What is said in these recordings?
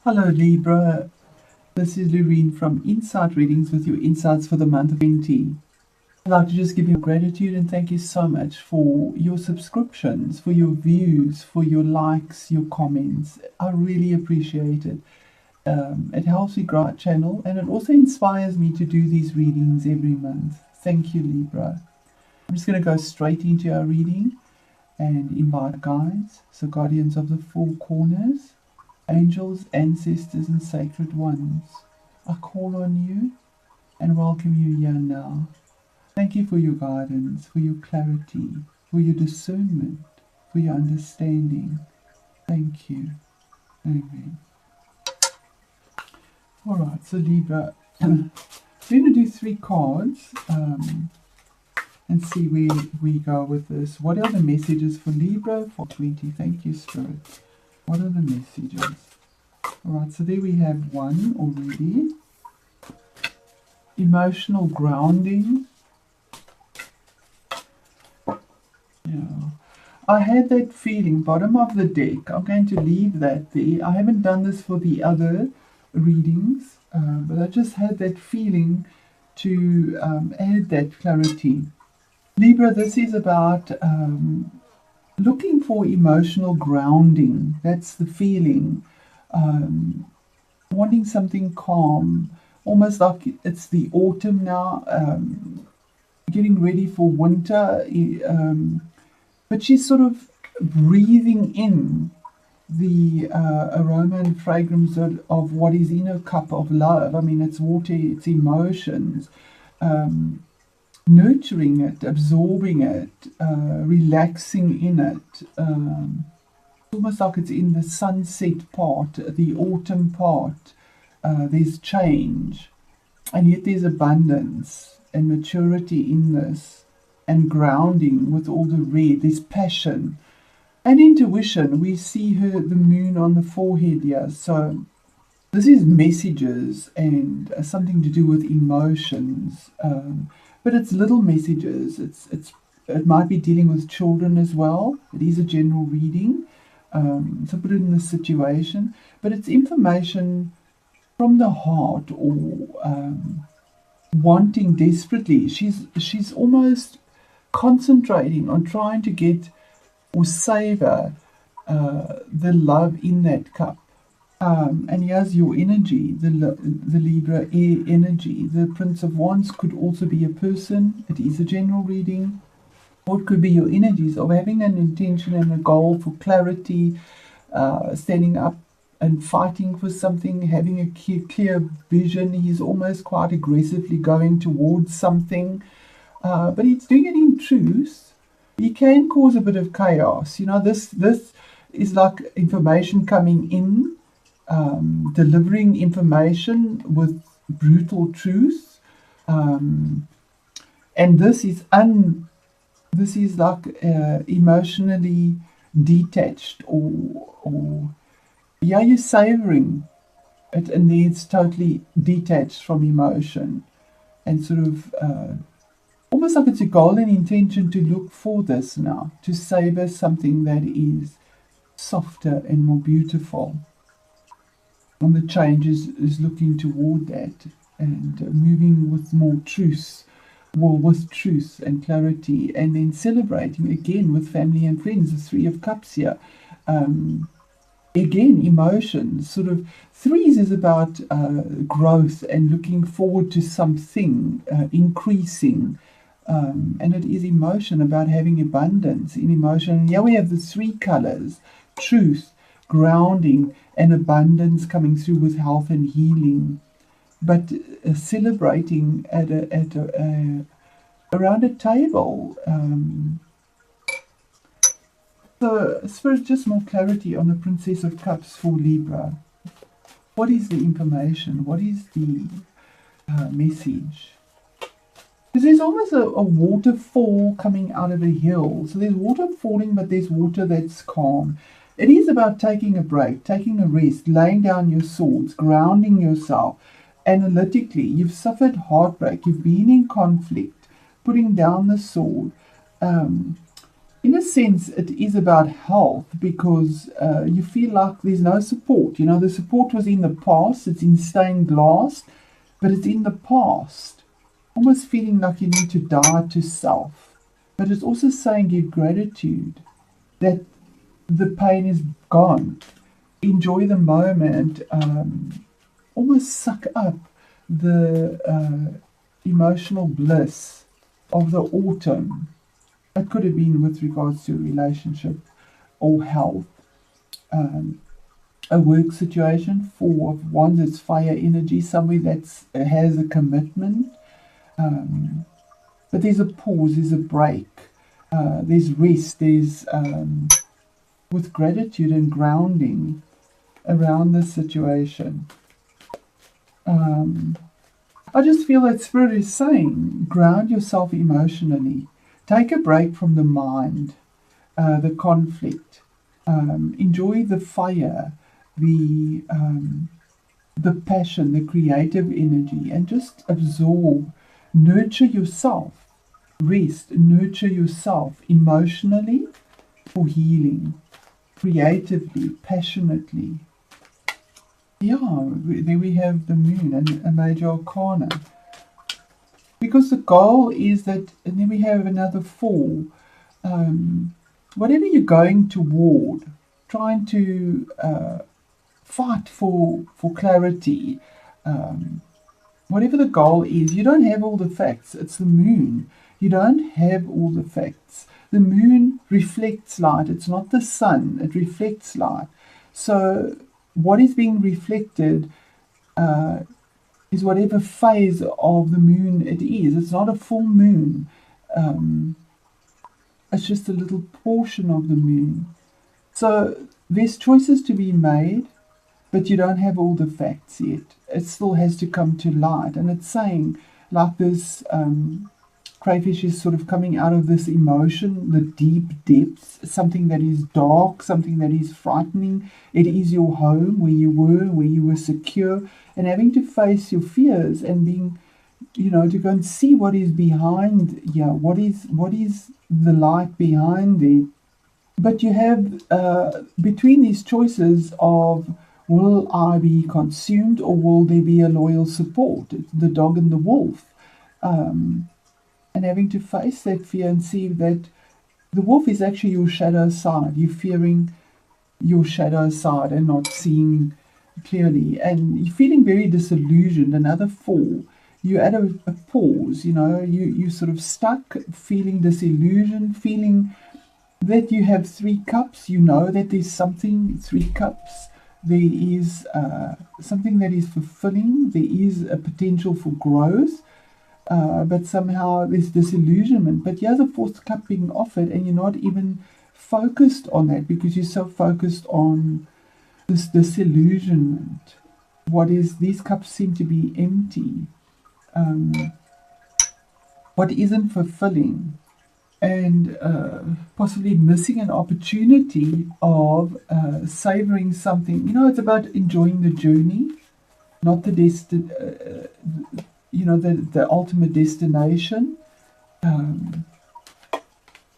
Hello Libra, this is Lorene from Insight Readings with your insights for the month of 20. I'd like to just give you gratitude and thank you so much for your subscriptions, for your views, for your likes, your comments. I really appreciate it. It helps me grow our channel and it also inspires me to do these readings every month. Thank you Libra. I'm just going to go straight into our reading and invite guides, so guardians of the four corners, angels, ancestors, and sacred ones. I call on you and welcome you here now. Thank you for your guidance, for your clarity, for your discernment, for your understanding. Thank you. Amen. Alright, so Libra, we're going to do 3 cards and see where we go with this. What are the messages for Libra for 20? Thank you, Spirit. What are the messages? Alright, so there we have one already. Emotional grounding. Yeah. I had that feeling, bottom of the deck. I'm going to leave that there. I haven't done this for the other readings, but I just had that feeling to add that clarity. Libra, this is about looking for emotional grounding. That's the feeling. Wanting something calm, almost like it's the autumn now, getting ready for winter, but she's sort of breathing in the aroma and fragrance of what is in her cup of love. I mean, it's water, it's emotions, nurturing it, absorbing it, relaxing in it. Almost like it's in the sunset part, the autumn part. There's change, and yet there's abundance and maturity in this, and grounding with all the red. There's passion and intuition. We see her, the moon on the forehead here. So this is messages and something to do with emotions, but it's little messages. It might be dealing with children as well. It is a general reading. So put it in the situation, but it's information from the heart, or wanting desperately. She's almost concentrating on trying to get or savor the love in that cup. And here's your energy, the Libra air energy. The Prince of Wands could also be a person. It is a general reading. What could be your energies of having an intention and a goal for clarity, standing up and fighting for something, having a clear vision. He's almost quite aggressively going towards something, but he's doing it in truth. He can cause a bit of chaos. You know, this is like information coming in, delivering information with brutal truth, and this is like emotionally detached, or yeah, you're savoring it, and then it's totally detached from emotion, and sort of almost like it's a goal and intention to look for this now, to savor something that is softer and more beautiful. And the change is looking toward that, and moving with more truth. Well, with truth and clarity, and then celebrating again with family and friends. The 3 of Cups here. Again, emotions. Sort of 3s is about growth and looking forward to something, increasing. And it is emotion, about having abundance in emotion. And here we have the 3 colors: truth, grounding, and abundance coming through with health and healing. But celebrating at around a table. So, as far as just more clarity on the Princess of Cups for Libra, what is the information? What is the message? Because there's almost a waterfall coming out of a hill. So there's water falling, but there's water that's calm. It is about taking a break, taking a rest, laying down your swords, grounding yourself. Analytically, you've suffered heartbreak, you've been in conflict, putting down the sword. in a sense, it is about health because you feel like there's no support. You know, the support was in the past, it's in stained glass, but it's in the past. Almost feeling like you need to die to self. But it's also saying give gratitude that the pain is gone. Enjoy the moment. Almost suck up the emotional bliss of the autumn. It could have been with regards to a relationship or health, a work situation. Four of Wands, it's fire energy, somebody that has a commitment. But there's a pause, there's a break, there's rest, there's with gratitude and grounding around this situation. I just feel that Spirit is saying, ground yourself emotionally. Take a break from the mind, the conflict. Enjoy the fire, the passion, the creative energy, and just absorb. Nurture yourself. Rest. Nurture yourself emotionally for healing, creatively, passionately. Yeah, there we have the moon and a major arcana. Because the goal is that, and then we have another four. Whatever you're going toward, trying to fight for clarity, whatever the goal is, you don't have all the facts. It's the moon. You don't have all the facts. The moon reflects light. It's not the sun. It reflects light. So what is being reflected is whatever phase of the moon it is. It's not a full moon. It's just a little portion of the moon. So there's choices to be made, but you don't have all the facts yet. It still has to come to light. And it's saying, like this crayfish is sort of coming out of this emotion, the deep depths, something that is dark, something that is frightening. It is your home, where you were secure, and having to face your fears and being, to go and see what is behind, what is the light behind it. But you have, between these choices of, will I be consumed or will there be a loyal support? It's the dog and the wolf. And having to face that fear and see that the wolf is actually your shadow side. You're fearing your shadow side and not seeing clearly. And you're feeling very disillusioned. Another four. You're at a pause, you're sort of stuck, feeling disillusioned, feeling that you have three cups. You know that there's something, three cups. There is something that is fulfilling. There is a potential for growth. But somehow there's disillusionment. But here's a fourth cup being offered, and you're not even focused on that because you're so focused on this disillusionment. These cups seem to be empty. What isn't fulfilling, and possibly missing an opportunity of savoring something. It's about enjoying the journey, not the the ultimate destination, and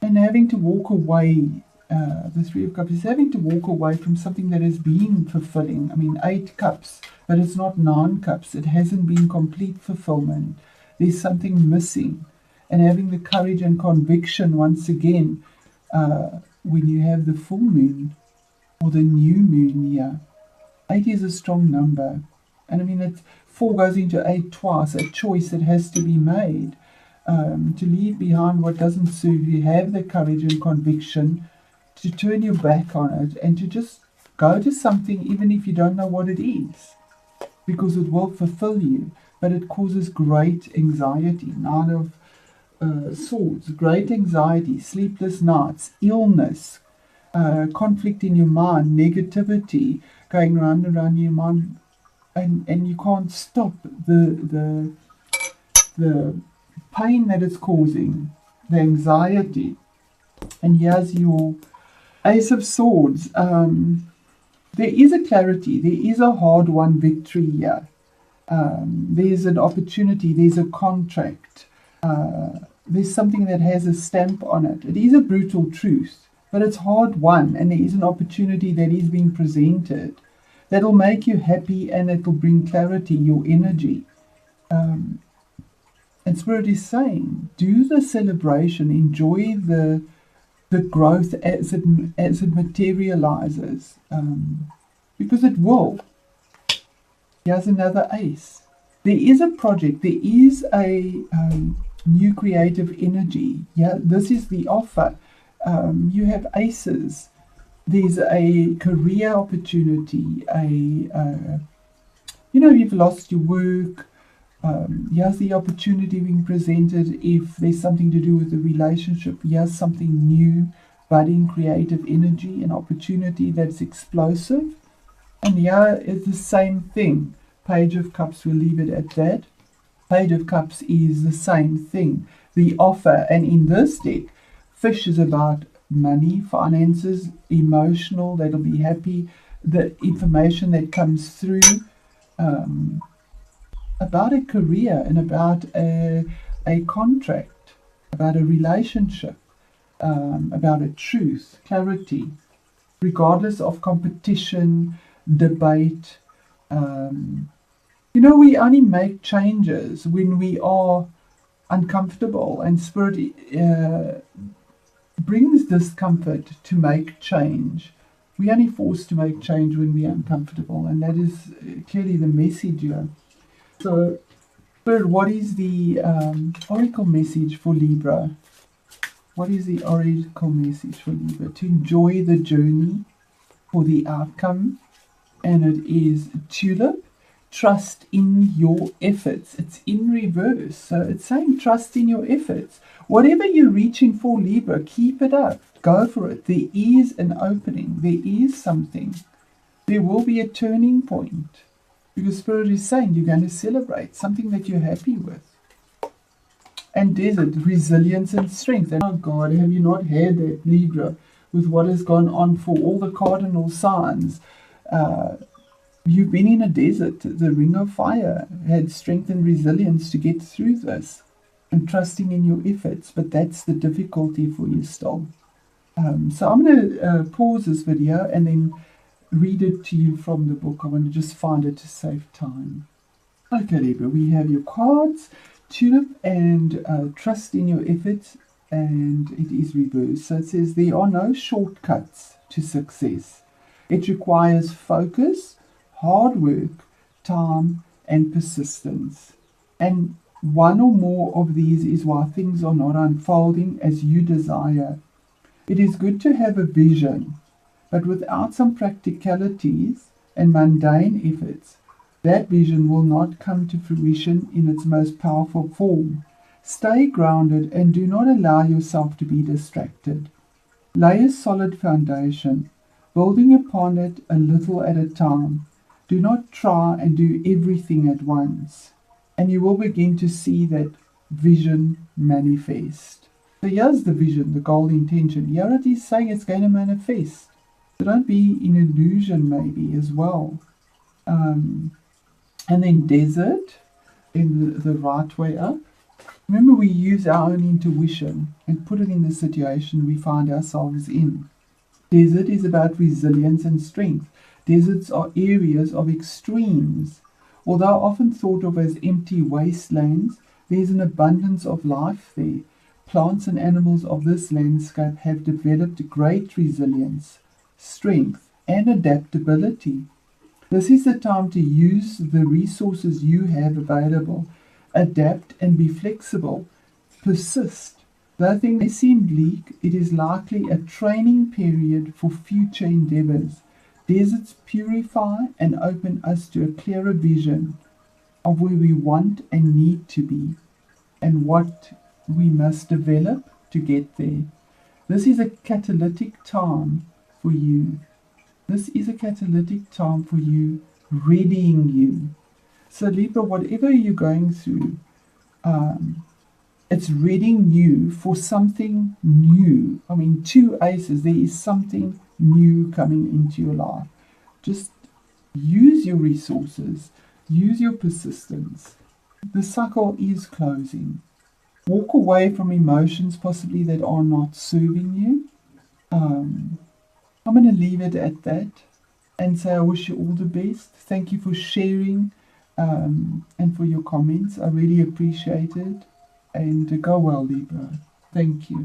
having to walk away. The Three of Cups is having to walk away from something that has been fulfilling. 8 cups, but it's not 9 cups. It hasn't been complete fulfillment. There's something missing. And having the courage and conviction once again, when you have the full moon or the new moon here. 8 is a strong number. And 4 goes into 8 twice, a choice that has to be made. To leave behind what doesn't serve you, have the courage and conviction to turn your back on it and to just go to something even if you don't know what it is, because it will fulfill you, but it causes great anxiety. 9 of Swords, great anxiety, sleepless nights, illness, conflict in your mind, negativity going round and round in your mind, and you can't stop the pain that it's causing, the anxiety. And here's your Ace of Swords. There is a clarity, there is a hard-won victory here. There's an opportunity, there's a contract. there's something that has a stamp on it. It is a brutal truth, but it's hard won, and there is an opportunity that is being presented that'll make you happy, and it'll bring clarity, your energy. And Spirit is saying, do the celebration, enjoy the growth as it materializes, because it will. Here's another ace. There is a project, there is a new creative energy. Yeah, this is the offer. You have aces. There's a career opportunity, you've lost your work. Here's the opportunity being presented. If there's something to do with the relationship, here's something new, budding creative energy, an opportunity that's explosive. And here is the same thing. Page of Cups, we'll leave it at that. Page of Cups is the same thing. The offer, and in this deck, Fish is about money, finances, emotional, that'll be happy, the information that comes through, about a career and about a contract, about a relationship, about a truth, clarity, regardless of competition, debate. We only make changes when we are uncomfortable, and Spirit brings discomfort to make change. We're only forced to make change when we are uncomfortable, and that is clearly the message here. So, Spirit, what is the oracle message for Libra? What is the oracle message for Libra? To enjoy the journey for the outcome, and it is Tulip. Trust in your efforts. It's in reverse. So it's saying trust in your efforts. Whatever you're reaching for, Libra, keep it up. Go for it. There is an opening. There is something. There will be a turning point. Because Spirit is saying you're going to celebrate something that you're happy with. And Desert, resilience and strength. And oh God, have you not had that, Libra, with what has gone on for all the cardinal signs? You've been in a desert. The ring of fire had strength and resilience to get through this, and trusting in your efforts, but that's the difficulty for you still. So I'm going to pause this video and then read it to you from the book. I want to just find it to save time. Okay, Libra, we have your cards, Tulip and trust in your efforts, and it is reversed. So it says there are no shortcuts to success. It requires focus, hard work, time, and persistence. And one or more of these is why things are not unfolding as you desire. It is good to have a vision, but without some practicalities and mundane efforts, that vision will not come to fruition in its most powerful form. Stay grounded and do not allow yourself to be distracted. Lay a solid foundation, building upon it a little at a time. Do not try and do everything at once, and you will begin to see that vision manifest. So here's the vision, the goal, intention. Here it is saying it's going to manifest. So don't be in illusion maybe as well. And then Desert, in the right way up. Remember, we use our own intuition and put it in the situation we find ourselves in. Desert is about resilience and strength. Deserts are areas of extremes. Although often thought of as empty wastelands, there is an abundance of life there. Plants and animals of this landscape have developed great resilience, strength, and adaptability. This is the time to use the resources you have available. Adapt and be flexible. Persist. Though things may seem bleak, it is likely a training period for future endeavors. Deserts purify and open us to a clearer vision of where we want and need to be and what we must develop to get there. This is a catalytic time for you. This is a catalytic time for you, readying you. So Libra, whatever you're going through, it's readying you for something new. I mean, 2 aces, there is something new coming into your life. Just use your resources, use your persistence. The cycle is closing. walk away from emotions possibly that are not serving you. I'm going to leave it at that and say I wish you all the best. Thank you for sharing and for your comments. I really appreciate it. And go well, Libra. Thank you.